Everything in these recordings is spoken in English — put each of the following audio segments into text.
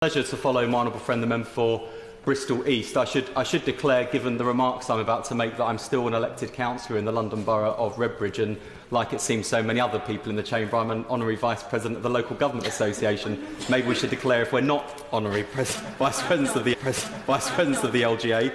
Pleasure to follow my honourable friend, the member for Bristol East. I should declare, given the remarks I'm about to make, that I'm still an elected councillor in the London Borough of Redbridge, and like it seems so many other people in the chamber, I'm an honorary vice president of the Local Government Association. Maybe we should declare, if we're not honorary vice presidents of the LGA.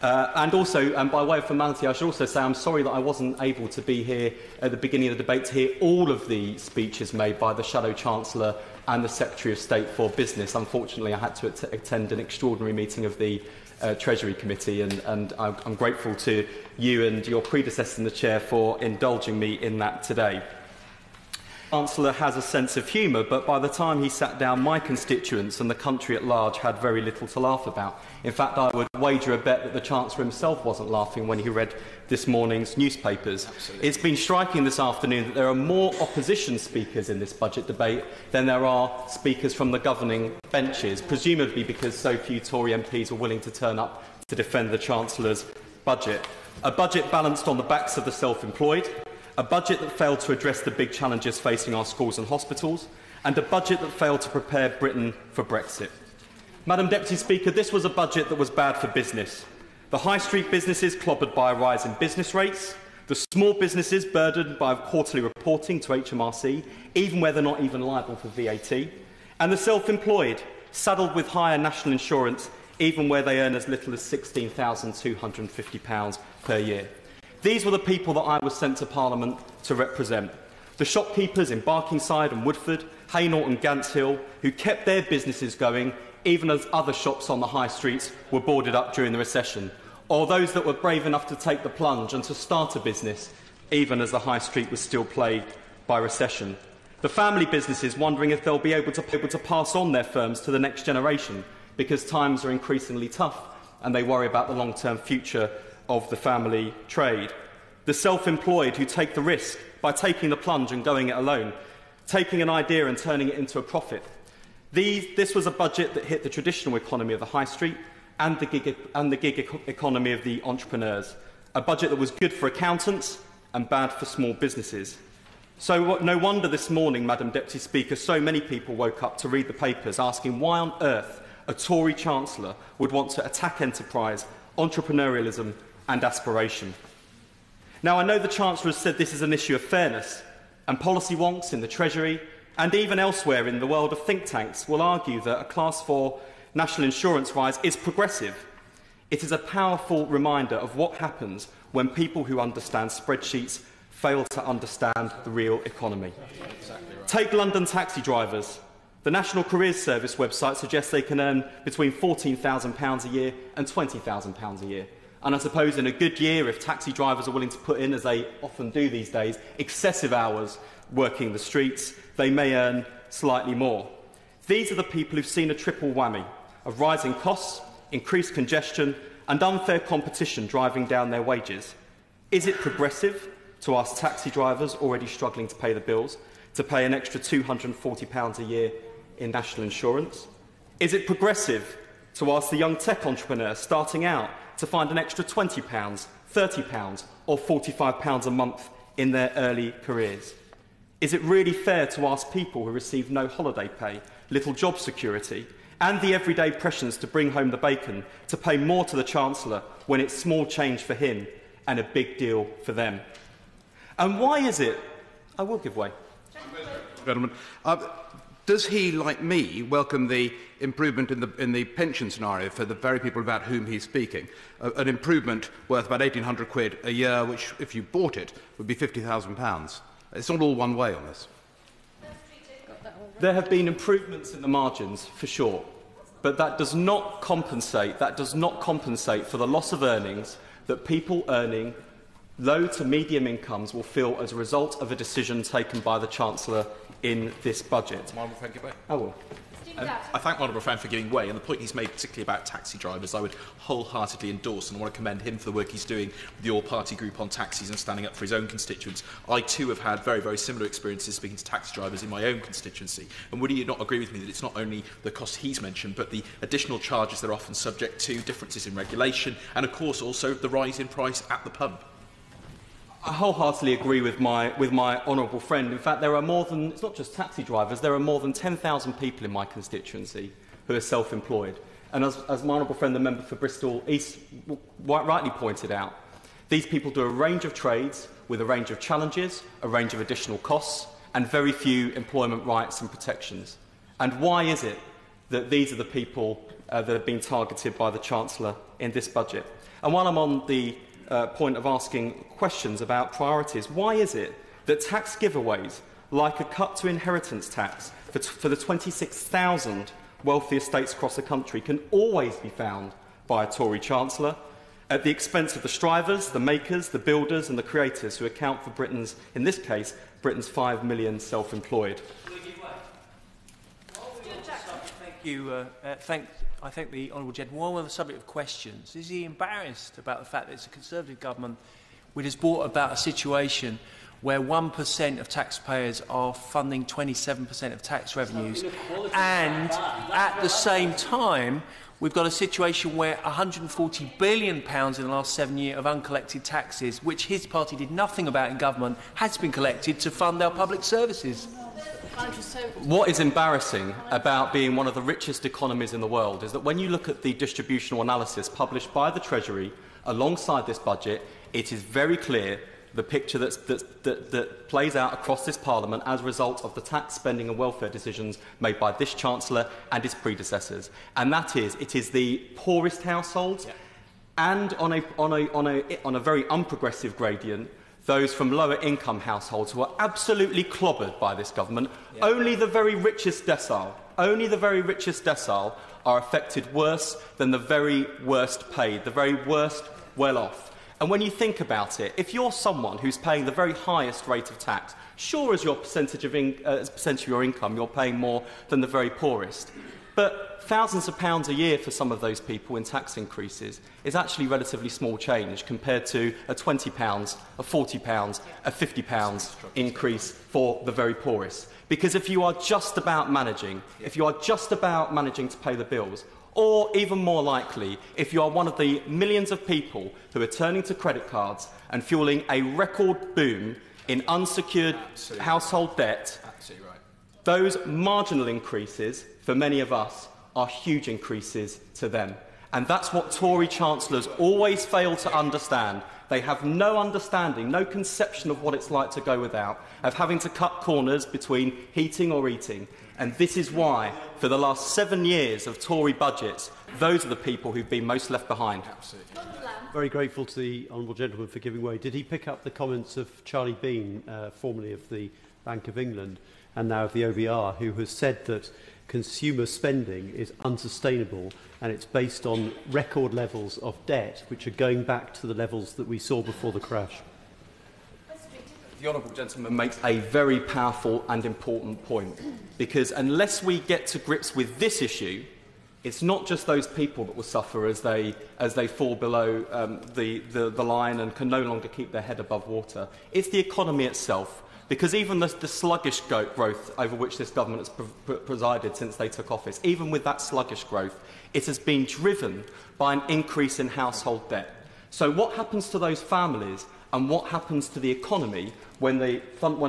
And also, by way of formality, I should also say I'm sorry that I wasn't able to be here at the beginning of the debate to hear all of the speeches made by the Shadow Chancellor and the Secretary of State for Business. Unfortunately, I had to attend an extraordinary meeting of the Treasury Committee, and I'm grateful to you and your predecessor in the chair for indulging me in that today. The Chancellor has a sense of humour, but by the time he sat down, my constituents and the country at large had very little to laugh about. In fact, I would wager a bet that the Chancellor himself wasn't laughing when he read this morning's newspapers. Absolutely. It's been striking this afternoon that there are more opposition speakers in this budget debate than there are speakers from the governing benches, presumably because so few Tory MPs were willing to turn up to defend the Chancellor's budget. A budget balanced on the backs of the self-employed, a budget that failed to address the big challenges facing our schools and hospitals, and a budget that failed to prepare Britain for Brexit. Madam Deputy Speaker, this was a budget that was bad for business. The high street businesses clobbered by a rise in business rates, the small businesses burdened by quarterly reporting to HMRC, even where they're not even liable for VAT, and the self-employed saddled with higher national insurance, even where they earn as little as £16,250 per year. These were the people that I was sent to Parliament to represent. The shopkeepers in Barkingside and Woodford, Hainault and Gants Hill, who kept their businesses going even as other shops on the high streets were boarded up during the recession, or those that were brave enough to take the plunge and to start a business even as the high street was still plagued by recession. The family businesses wondering if they'll be able to pass on their firms to the next generation because times are increasingly tough and they worry about the long-term future of the family trade. The self-employed who take the risk by taking the plunge and going it alone, taking an idea and turning it into a profit. This was a budget that hit the traditional economy of the high street and the gig economy of the entrepreneurs, a budget that was good for accountants and bad for small businesses. So no wonder this morning, Madam Deputy Speaker, so many people woke up to read the papers asking why on earth a Tory Chancellor would want to attack enterprise, entrepreneurialism and aspiration. Now, I know the Chancellor has said this is an issue of fairness, and policy wonks in the Treasury and even elsewhere in the world of think tanks will argue that a Class 4 national insurance rise is progressive. It is a powerful reminder of what happens when people who understand spreadsheets fail to understand the real economy. Exactly right. Take London taxi drivers. The National Careers Service website suggests they can earn between £14,000 a year and £20,000 a year. And I suppose in a good year, if taxi drivers are willing to put in, as they often do these days, excessive hours working the streets, they may earn slightly more. These are the people who've seen a triple whammy of rising costs, increased congestion and unfair competition driving down their wages. Is it progressive to ask taxi drivers already struggling to pay the bills to pay an extra £240 a year in national insurance? Is it progressive to ask the young tech entrepreneur starting out to find an extra £20, £30 or £45 a month in their early careers? Is it really fair to ask people who receive no holiday pay, little job security and the everyday pressures to bring home the bacon to pay more to the Chancellor when it's small change for him and a big deal for them? And why is it... I will give way. Gentlemen, does he, like me, welcome the improvement in the pension scenario for the very people about whom he's speaking? An improvement worth about £1,800 a year, which, if you bought it, would be £50,000. It's not all one way on this. There have been improvements in the margins, for sure, but that does not compensate for the loss of earnings that people earning low to medium incomes will feel as a result of a decision taken by the Chancellor in this budget. I will. I thank Honourable Friend for giving way, and the point he's made, particularly about taxi drivers, I would wholeheartedly endorse, and I want to commend him for the work he's doing with the all-party group on taxis and standing up for his own constituents. I too have had very, very similar experiences speaking to taxi drivers in my own constituency, and would you not agree with me that it's not only the cost he's mentioned, but the additional charges they're often subject to, differences in regulation, and of course also the rise in price at the pump? I wholeheartedly agree with my honourable friend. In fact, there are more than, it's not just taxi drivers, there are more than 10,000 people in my constituency who are self-employed. And as my honourable friend, the member for Bristol East, rightly pointed out, these people do a range of trades with a range of challenges, a range of additional costs, and very few employment rights and protections. And why is it that these are the people that have been targeted by the Chancellor in this budget? And while I'm on the point of asking questions about priorities, why is it that tax giveaways, like a cut to inheritance tax for the 26,000 wealthy estates across the country, can always be found by a Tory Chancellor, at the expense of the strivers, the makers, the builders and the creators who account for Britain's, in this case, Britain's 5 million self-employed? Thank you. I thank the honourable gentleman. While we're on the subject of questions, is he embarrassed about the fact that it's a Conservative government which has brought about a situation where 1% of taxpayers are funding 27% of tax revenues, and at the same time we've got a situation where £140 billion in the last 7 years of uncollected taxes, which his party did nothing about in government, has been collected to fund our public services? What is embarrassing about being one of the richest economies in the world is that when you look at the distributional analysis published by the Treasury alongside this budget, it is very clear the picture that plays out across this Parliament as a result of the tax, spending and welfare decisions made by this Chancellor and his predecessors. And that is, it is the poorest households, and on a very unprogressive gradient, those from lower income households who are absolutely clobbered by this government. Only the very richest decile are affected worse than the very worst paid, the very worst well off. And when you think about it, if you're someone who's paying the very highest rate of tax, sure, as your percentage of your income, you're paying more than the very poorest. But thousands of pounds a year for some of those people in tax increases is actually relatively small change compared to a £20, a £40, a £50 increase for the very poorest. Because if you are just about managing, to pay the bills, or even more likely, if you are one of the millions of people who are turning to credit cards and fueling a record boom in unsecured household debt, those marginal increases, for many of us, are huge increases to them. And that's what Tory Chancellors always fail to understand. They have no understanding, no conception of what it's like to go without, of having to cut corners between heating or eating. And this is why, for the last 7 years of Tory budgets, those are the people who've been most left behind. Very grateful to the honourable gentleman for giving way. Did he pick up the comments of Charlie Bean, formerly of the Bank of England and now of the OBR, who has said that consumer spending is unsustainable and it's based on record levels of debt, which are going back to the levels that we saw before the crash? The honourable gentleman makes a very powerful and important point, because unless we get to grips with this issue, it's not just those people that will suffer as they fall below the line and can no longer keep their head above water. It's the economy itself, because even the sluggish growth over which this government has presided since they took office, even with that sluggish growth, it has been driven by an increase in household debt. So what happens to those families and what happens to the economy when the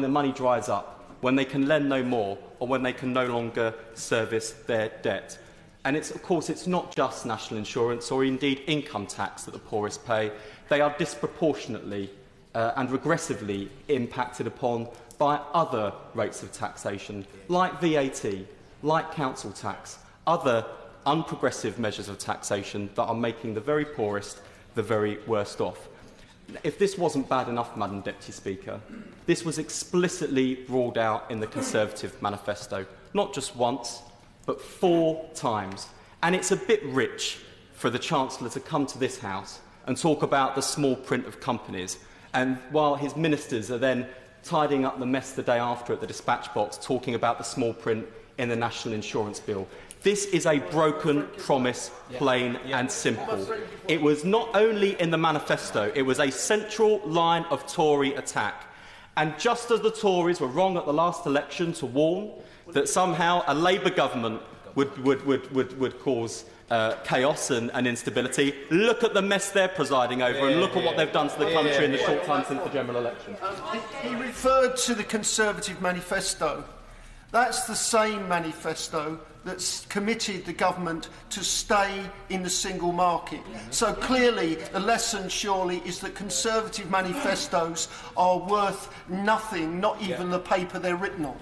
money dries up, when they can lend no more, or when they can no longer service their debt? And of course, it's not just national insurance or indeed income tax that the poorest pay. They are disproportionately and regressively impacted upon by other rates of taxation, like VAT, like council tax, other unprogressive measures of taxation that are making the very poorest the very worst off. If this wasn't bad enough, Madam Deputy Speaker, this was explicitly ruled out in the Conservative manifesto, not just once, but 4 times. And it's a bit rich for the Chancellor to come to this House and talk about the small print of companies, and while his ministers are then tidying up the mess the day after at the dispatch box, talking about the small print in the National Insurance Bill. This is a broken promise, plain and simple. It was not only in the manifesto, it was a central line of Tory attack. And just as the Tories were wrong at the last election to warn that somehow a Labour government would cause chaos and instability, look at the mess they're presiding over and look at what they've done to the country in the short time since the general election. He referred to the Conservative manifesto. That's the same manifesto that's committed the government to stay in the single market. So clearly the lesson surely is that Conservative manifestos are worth nothing, not even the paper they're written on.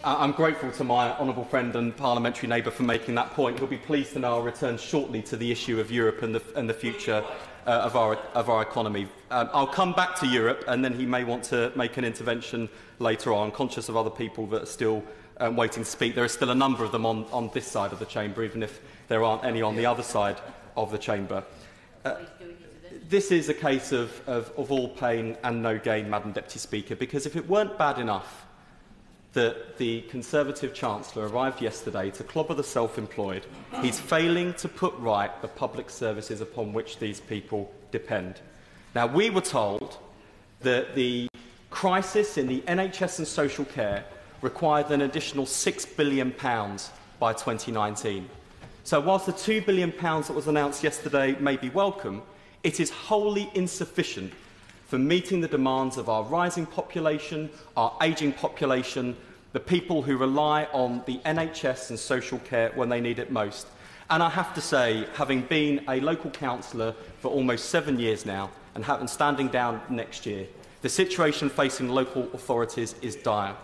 I'm grateful to my honourable friend and parliamentary neighbour for making that point. He'll be pleased to know I'll return shortly to the issue of Europe and the future of our economy. I'll come back to Europe, and then he may want to make an intervention later on. I'm conscious of other people that are still waiting to speak. There are still a number of them on this side of the chamber, even if there aren't any on the other side of the chamber. This is a case of all pain and no gain, Madam Deputy Speaker, because if it weren't bad enough that the Conservative Chancellor arrived yesterday to clobber the self-employed, he's failing to put right the public services upon which these people depend. Now, we were told that the crisis in the NHS and social care required an additional £6 billion by 2019. So whilst the £2 billion that was announced yesterday may be welcome, it is wholly insufficient for meeting the demands of our rising population, our ageing population, the people who rely on the NHS and social care when they need it most. And I have to say, having been a local councillor for almost 7 years now and standing down next year, the situation facing local authorities is dire.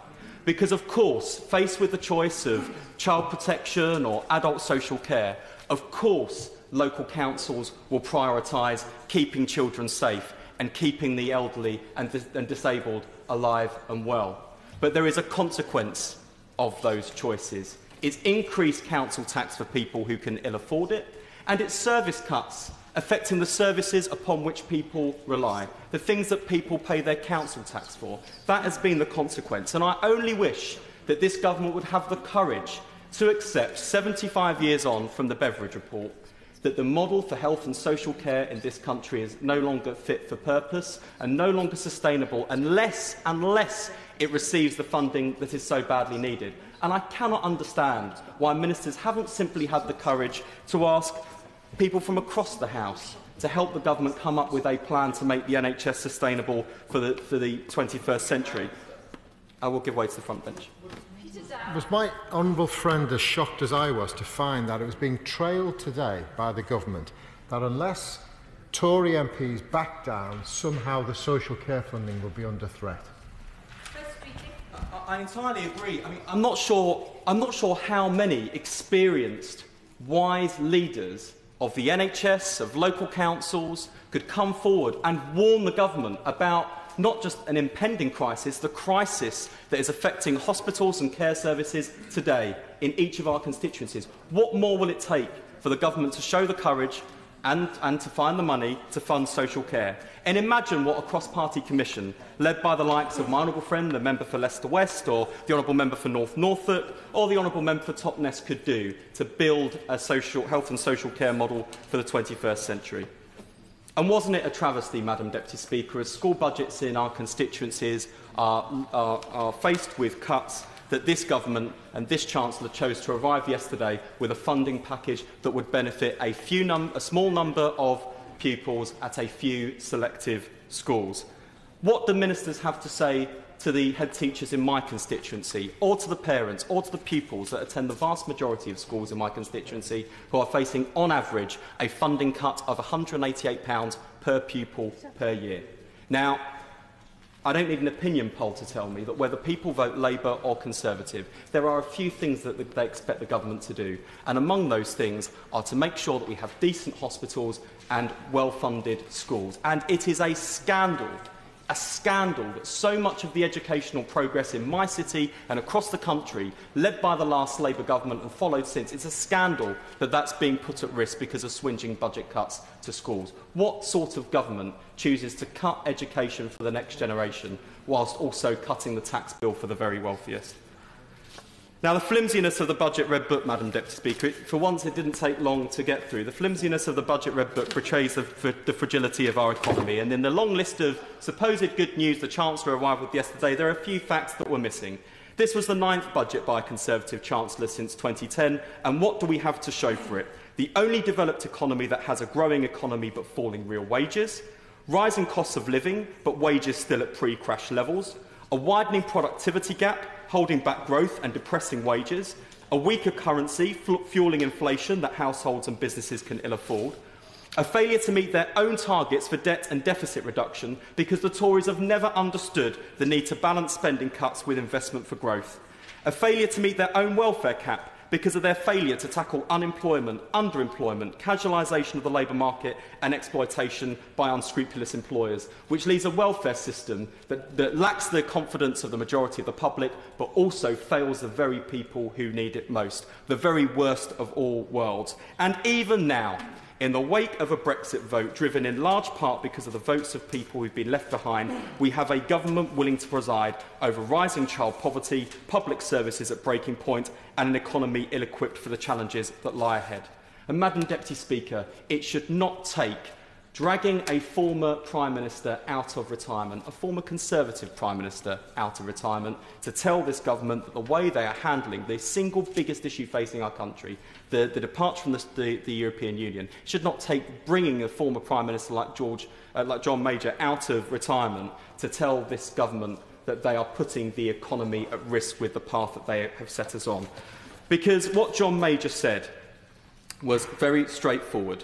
Because, of course, faced with the choice of child protection or adult social care, of course local councils will prioritise keeping children safe and keeping the elderly and disabled alive and well. But there is a consequence of those choices. It's increased council tax for people who can ill afford it, and it's service cuts affecting the services upon which people rely, the things that people pay their council tax for. That has been the consequence, and I only wish that this government would have the courage to accept, 75 years on from the Beveridge report, that the model for health and social care in this country is no longer fit for purpose and no longer sustainable unless it receives the funding that is so badly needed. And I cannot understand why ministers haven't simply had the courage to ask people from across the House to help the government come up with a plan to make the NHS sustainable for the 21st century. I will give way to the front bench. Was my honourable friend as shocked as I was to find that it was being trailed today by the government that unless Tory MPs back down, somehow the social care funding will be under threat? I entirely agree. I mean, I'm not sure how many experienced, wise leaders of the NHS, of local councils, could come forward and warn the government about not just an impending crisis, the crisis that is affecting hospitals and care services today in each of our constituencies. What more will it take for the government to show the courage and to find the money to fund social care? And imagine what a cross-party commission, led by the likes of my honourable friend, the member for Leicester West, or the honourable member for North Norfolk, or the honourable member for Totnes could do to build a health and social care model for the 21st century. And wasn't it a travesty, Madam Deputy Speaker, as school budgets in our constituencies are faced with cuts, that this government and this Chancellor chose to arrive yesterday with a funding package that would benefit a small number of pupils at a few selective schools? What do ministers have to say to the head teachers in my constituency, or to the parents, or to the pupils that attend the vast majority of schools in my constituency who are facing, on average, a funding cut of £188 per pupil per year? Now, I don't need an opinion poll to tell me that whether people vote Labour or Conservative, there are a few things that they expect the government to do. And among those things are to make sure that we have decent hospitals and well-funded schools. And it is a scandal that so much of the educational progress in my city and across the country, led by the last Labour government and followed since, it's a scandal that that's being put at risk because of swinging budget cuts to schools. What sort of government chooses to cut education for the next generation whilst also cutting the tax bill for the very wealthiest? Now, the flimsiness of the Budget Red Book, Madam Deputy Speaker, for once it didn't take long to get through. The flimsiness of the Budget Red Book portrays the fragility of our economy, and in the long list of supposed good news the Chancellor arrived with yesterday, there are a few facts that were missing. This was the 9th budget by a Conservative Chancellor since 2010, and what do we have to show for it? The only developed economy that has a growing economy but falling real wages, rising costs of living but wages still at pre-crash levels, a widening productivity gap, holding back growth and depressing wages, a weaker currency fuelling inflation that households and businesses can ill afford, a failure to meet their own targets for debt and deficit reduction because the Tories have never understood the need to balance spending cuts with investment for growth, a failure to meet their own welfare cap because of their failure to tackle unemployment, underemployment, casualisation of the labour market and exploitation by unscrupulous employers, which leaves a welfare system that lacks the confidence of the majority of the public, but also fails the very people who need it most, the very worst of all worlds. And even now, in the wake of a Brexit vote, driven in large part because of the votes of people who've been left behind, we have a government willing to preside over rising child poverty, public services at breaking point, and an economy ill-equipped for the challenges that lie ahead. And, Madam Deputy Speaker, it should not take dragging a former Prime Minister out of retirement, a former Conservative Prime Minister out of retirement, to tell this government that the way they are handling the single biggest issue facing our country, the departure from the European Union, should not take bringing a former Prime Minister like John Major out of retirement to tell this government that they are putting the economy at risk with the path that they have set us on. Because what John Major said was very straightforward.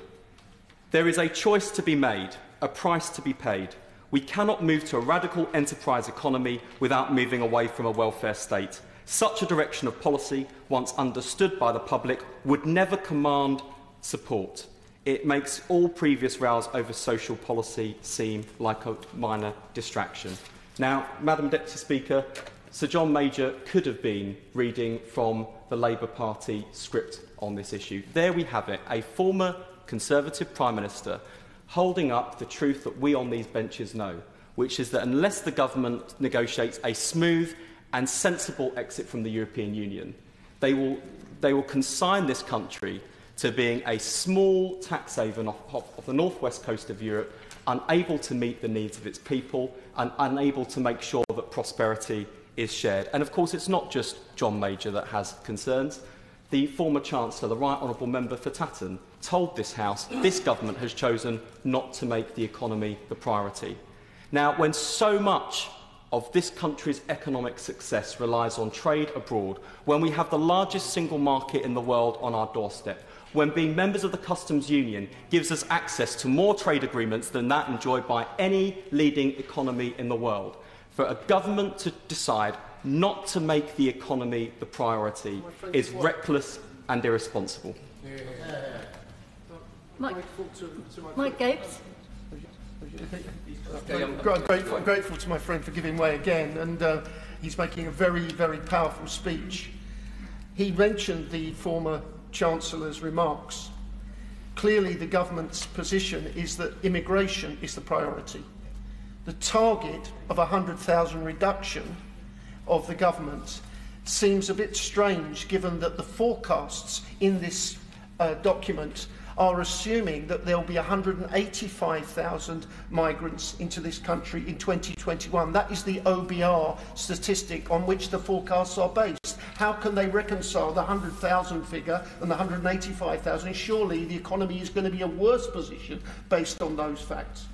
There is a choice to be made, a price to be paid. We cannot move to a radical enterprise economy without moving away from a welfare state. Such a direction of policy, once understood by the public, would never command support. It makes all previous rows over social policy seem like a minor distraction. Now, Madam Deputy Speaker, Sir John Major could have been reading from the Labour Party script on this issue. There we have it, a former Conservative Prime Minister holding up the truth that we on these benches know, which is that unless the government negotiates a smooth and sensible exit from the European Union, they will consign this country to being a small tax haven off the northwest coast of Europe, unable to meet the needs of its people and unable to make sure that prosperity is shared. And of course, it's not just John Major that has concerns. The former Chancellor, the Right Honourable Member for Tatton, told this House this government has chosen not to make the economy the priority. Now, when so much of this country's economic success relies on trade abroad, when we have the largest single market in the world on our doorstep, when being members of the Customs Union gives us access to more trade agreements than that enjoyed by any leading economy in the world, for a government to decide not to make the economy the priority is reckless and irresponsible. Mike Gapes. I'm grateful to my friend for giving way again, and he's making a very, very powerful speech. He mentioned the former Chancellor's remarks. Clearly, the government's position is that immigration is the priority. The target of 100,000 reduction of the government seems a bit strange, given that the forecasts in this document are assuming that there will be 185,000 migrants into this country in 2021. That is the OBR statistic on which the forecasts are based. How can they reconcile the 100,000 figure and the 185,000? Surely the economy is going to be a worse position based on those facts.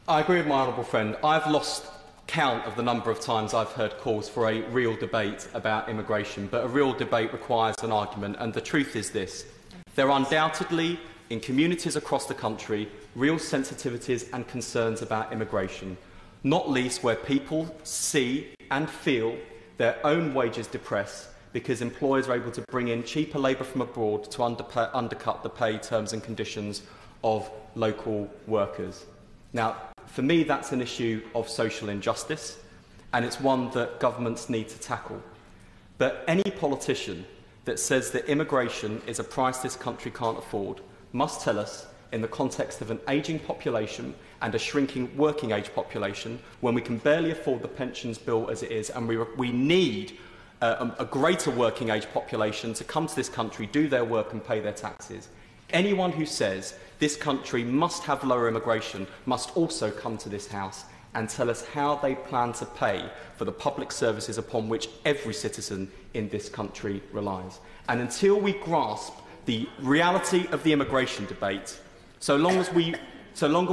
I agree with my honourable friend. I've lost count of the number of times I've heard calls for a real debate about immigration, but a real debate requires an argument, and the truth is this. There are undoubtedly, in communities across the country, real sensitivities and concerns about immigration, not least where people see and feel their own wages depress because employers are able to bring in cheaper labour from abroad to undercut the pay terms and conditions of local workers. Now, for me, that's an issue of social injustice, and it's one that governments need to tackle. But any politician that says that immigration is a price this country can't afford must tell us, in the context of an ageing population and a shrinking working age population, when we can barely afford the pensions bill as it is, and we need a greater working age population to come to this country, do their work and pay their taxes. Anyone who says this country must have lower immigration must also come to this House and tell us how they plan to pay for the public services upon which every citizen in this country relies. And until we grasp the reality of the immigration debate, so longer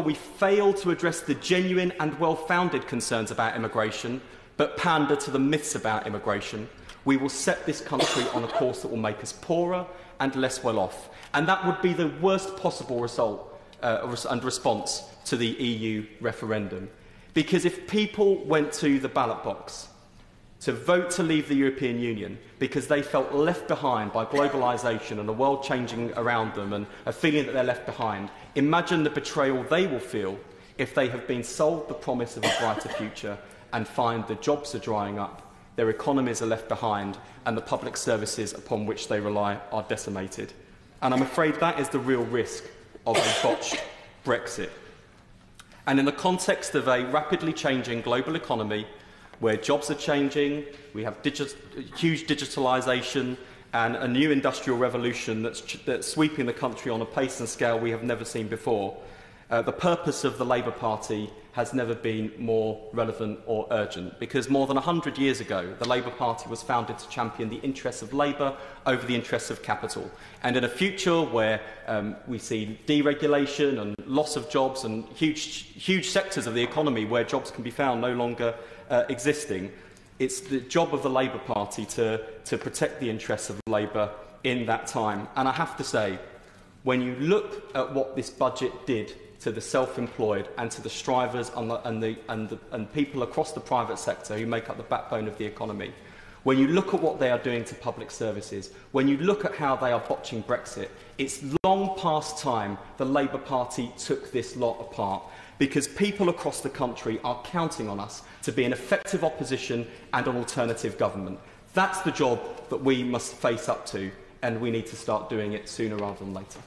we fail to address the genuine and well-founded concerns about immigration, but pander to the myths about immigration, we will set this country on a course that will make us poorer and less well off. And that would be the worst possible result and response to the EU referendum. Because if people went to the ballot box to vote to leave the European Union because they felt left behind by globalisation and the world changing around them and a feeling that they're left behind, imagine the betrayal they will feel if they have been sold the promise of a brighter future and find the jobs are drying up, their economies are left behind and the public services upon which they rely are decimated. And I'm afraid that is the real risk of a botched Brexit. And in the context of a rapidly changing global economy, where jobs are changing, we have huge digitalisation and a new industrial revolution that's sweeping the country on a pace and scale we have never seen before, the purpose of the Labour Party has never been more relevant or urgent, because more than 100 years ago, the Labour Party was founded to champion the interests of labour over the interests of capital. And in a future where we see deregulation and loss of jobs and huge sectors of the economy where jobs can be found no longer existing, it's the job of the Labour Party to protect the interests of Labour in that time. And I have to say, when you look at what this budget did to the self-employed and to the strivers and people across the private sector who make up the backbone of the economy, when you look at what they are doing to public services, when you look at how they are botching Brexit, it's long past time the Labour Party took this lot apart, because people across the country are counting on us to be an effective opposition and an alternative government. That's the job that we must face up to, and we need to start doing it sooner rather than later.